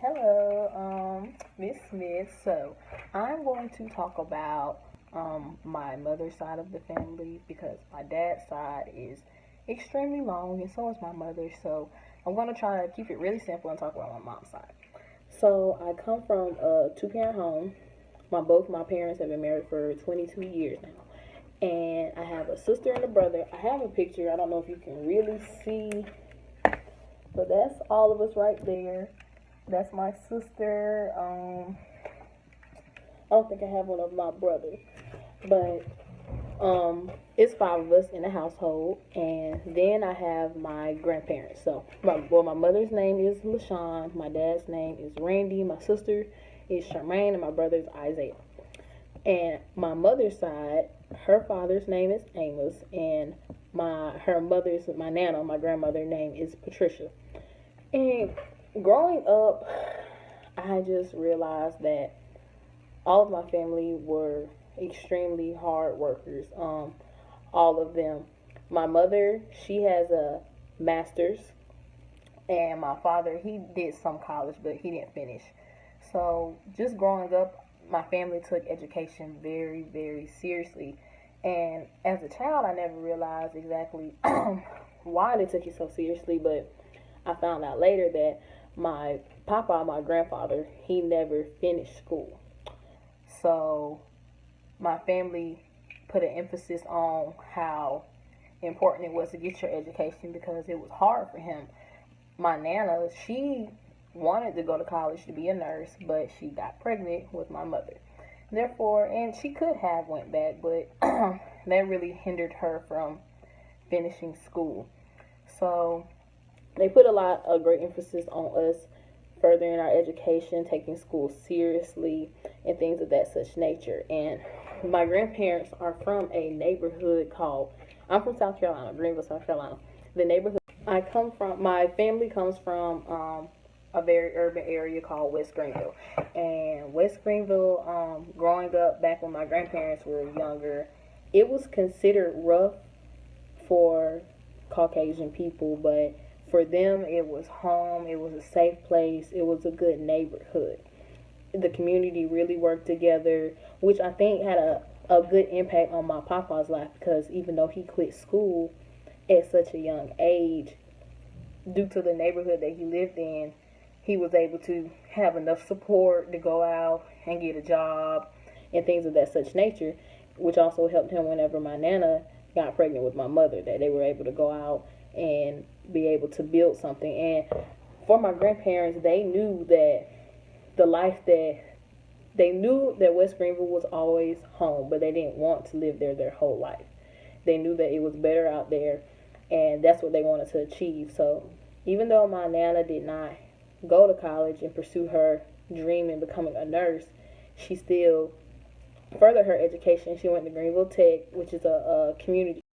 Hello, Miss Smith. So, I'm going to talk about my mother's side of the family because my dad's side is extremely long and so is my mother's. So, I'm going to try to keep it really simple and talk about my mom's side. So, I come from a two-parent home. Both my parents have been married for 22 years now. And I have a sister and a brother. I have a picture. I don't know if you can really see, but that's all of us right there. That's my sister. I don't think I have one of my brothers, but it's five of us in the household, and then I have my grandparents. So, my mother's name is LaShawn, my dad's name is Randy, my sister is Charmaine, and my brother is Isaiah. And my mother's side, her father's name is Amos, and my nana, my grandmother's name is Patricia. And growing up, I just realized that all of my family were extremely hard workers. All of them. My mother, she has a master's, and my father, he did some college, but he didn't finish. So just growing up, my family took education very, very seriously. And as a child, I never realized exactly why they took it so seriously, but I found out later that my grandfather, he never finished school. So my family put an emphasis on how important it was to get your education because it was hard for him. My nana, she wanted to go to college to be a nurse, but she got pregnant with my mother. Therefore, and she could have went back, but that really hindered her from finishing school. So they put a lot of great emphasis on us furthering our education, taking school seriously, and things of that such nature. And my grandparents are from a neighborhood called, I'm from South Carolina, Greenville, South Carolina. The neighborhood my family comes from a very urban area called West Greenville. And West Greenville, growing up back when my grandparents were younger, it was considered rough for Caucasian people, but for them, it was home, it was a safe place, it was a good neighborhood. The community really worked together, which I think had a good impact on my papa's life because even though he quit school at such a young age, due to the neighborhood that he lived in, he was able to have enough support to go out and get a job and things of that such nature, which also helped him whenever my nana got pregnant with my mother, that they were able to go out and be able to build something. And for my grandparents, they knew that they knew that West Greenville was always home, but they didn't want to live there their whole life. They knew that it was better out there, and that's what they wanted to achieve. So even though my nana did not go to college and pursue her dream in becoming a nurse, she still furthered her education. She went to Greenville Tech, which is a community